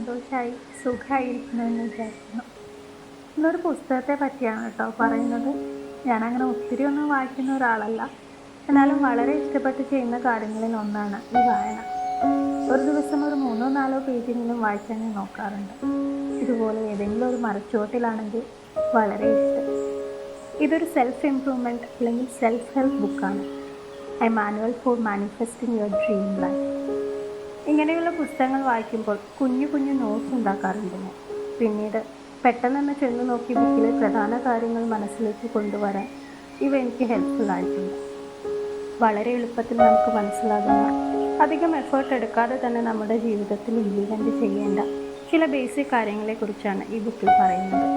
സന്തോഷമായി സുഖമായിരിക്കണമെന്ന് വിചാരിക്കുന്നു. ഇന്നൊരു പുസ്തകത്തെ പറ്റിയാണ് കേട്ടോ പറയുന്നത്. ഞാനങ്ങനെ ഒത്തിരി ഒന്നും വായിക്കുന്ന ഒരാളല്ല, എന്നാലും വളരെ ഇഷ്ടപ്പെട്ട് ചെയ്യുന്ന കാര്യങ്ങളിൽ ഒന്നാണ് ഈ വായന. ഒരു ദിവസം ഒരു 3-4 പേജെങ്കിലും വായിക്കാൻ ഞാൻ നോക്കാറുണ്ട്. ഇതുപോലെ ഏതെങ്കിലും ഒരു മരച്ചുവട്ടിലാണെങ്കിൽ വളരെ ഇഷ്ടം. ഇതൊരു സെൽഫ് ഇംപ്രൂവ്മെൻറ്റ് അല്ലെങ്കിൽ സെൽഫ് ഹെൽപ്പ് ബുക്കാണ്. A manual for manifesting your dream life. ഇങ്ങനെയുള്ള പുസ്തകങ്ങൾ വായിക്കുമ്പോൾ കുഞ്ഞു കുഞ്ഞു നോട്ട്സ് ഉണ്ടാക്കാറുണ്ട് ഞാൻ. പിന്നീട് പെട്ടെന്ന് ചെന്ന് നോക്കി ബുക്കിലെ പ്രധാന കാര്യങ്ങൾ മനസ്സിലേക്ക് കൊണ്ടുവരാൻ ഇവ എനിക്ക് ഹെൽപ്ഫുൾ ആയിട്ടുണ്ട്. വളരെ എളുപ്പത്തിൽ നമുക്ക് മനസ്സിലാകുന്ന, അധികം എഫേർട്ട് എടുക്കാതെ തന്നെ നമ്മുടെ ജീവിതത്തിൽ ഇംപ്ലിമെൻ്റ് ചെയ്യേണ്ട ചില ബേസിക് കാര്യങ്ങളെക്കുറിച്ചാണ് ഈ ബുക്കിൽ പറയുന്നത്.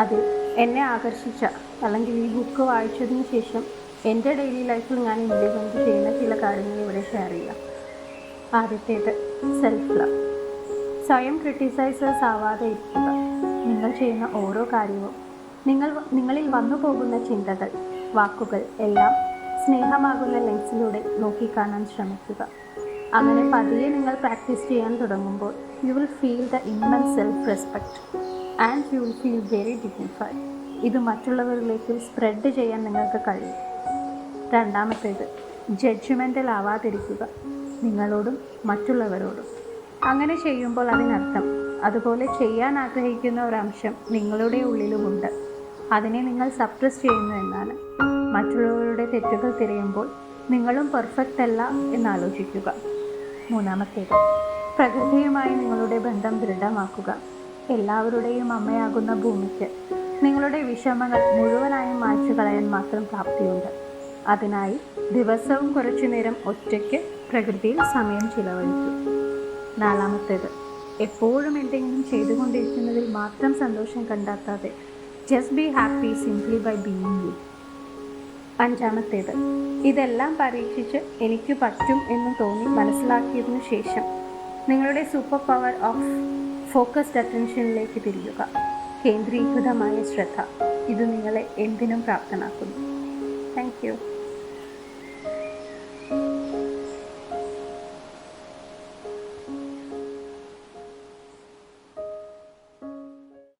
അതിൽ എന്നെ ആകർഷിച്ച അല്ലെങ്കിൽ ഈ ബുക്ക് വായിച്ചതിന് ശേഷം എൻ്റെ ഡെയിലി ലൈഫിൽ ഞാൻ ഇംപ്ലിമെൻ്റ് ചെയ്യുന്ന ചില കാര്യങ്ങൾ ഇവിടെ ഷെയർ ചെയ്യാം. ആദ്യത്തേത് സെൽഫ് ലവ്. സ്വയം ക്രിട്ടിസൈസേഴ്സ് ആവാതെ ഇരിക്കുക. നിങ്ങൾ ചെയ്യുന്ന ഓരോ കാര്യവും നിങ്ങളിൽ വന്നു പോകുന്ന ചിന്തകൾ, വാക്കുകൾ എല്ലാം സ്നേഹമാകുന്ന ലെൻസിലൂടെ നോക്കിക്കാണാൻ ശ്രമിക്കുക. അങ്ങനെ പതിയെ നിങ്ങൾ പ്രാക്ടീസ് ചെയ്യാൻ തുടങ്ങുമ്പോൾ you will feel the immense self respect and you will feel very dignified. ഇത് മറ്റുള്ളവരിലേക്ക് സ്പ്രെഡ് ചെയ്യാൻ നിങ്ങൾക്ക് കഴിയും. രണ്ടാമത്തേത് ജഡ്ജ്മെൻ്റൽ ആവാതിരിക്കുക, നിങ്ങളോടും മറ്റുള്ളവരോടും. അങ്ങനെ ചെയ്യുമ്പോൾ അതിനർത്ഥം അതുപോലെ ചെയ്യാൻ ആഗ്രഹിക്കുന്ന ഒരംശം നിങ്ങളുടെ ഉള്ളിലുമുണ്ട്, അതിനെ നിങ്ങൾ സപ്രസ് ചെയ്യുന്നു എന്നാണ്. മറ്റുള്ളവരുടെ തെറ്റുകൾ തിരയുമ്പോൾ നിങ്ങളും പെർഫെക്റ്റ് അല്ല എന്നാലോചിക്കുക. മൂന്നാമത്തേത് പ്രകൃതിയുമായി നിങ്ങളുടെ ബന്ധം ദൃഢമാക്കുക. എല്ലാവരുടെയും അമ്മയാകുന്ന ഭൂമിക്ക് നിങ്ങളുടെ വിഷമങ്ങൾ മുഴുവനായും മായ്ച്ചു കളയാൻ മാത്രം പ്രാപ്തിയുണ്ട്. അതിനായി ദിവസവും കുറച്ചു നേരം ഒറ്റയ്ക്ക് പ്രകൃതിയിൽ സമയം ചിലവഴിക്കും. നാലാമത്തേത് എപ്പോഴും എന്തെങ്കിലും ചെയ്തുകൊണ്ടിരിക്കുന്നതിൽ മാത്രം സന്തോഷം കണ്ടെത്താതെ just be happy simply by being you. അഞ്ചാമത്തേത് ഇതെല്ലാം പരീക്ഷിച്ച് എനിക്ക് പറ്റും എന്ന് തോന്നി മനസ്സിലാക്കിയതിനു ശേഷം നിങ്ങളുടെ സൂപ്പർ പവർ ഓഫ് ഫോക്കസ്ഡ് അറ്റൻഷനിലേക്ക് തിരിയുക. കേന്ദ്രീകൃതമായ ശ്രദ്ധ. ഇത് നിങ്ങളെ എന്തിനും പ്രാപ്തനാക്കുന്നു. Thank you.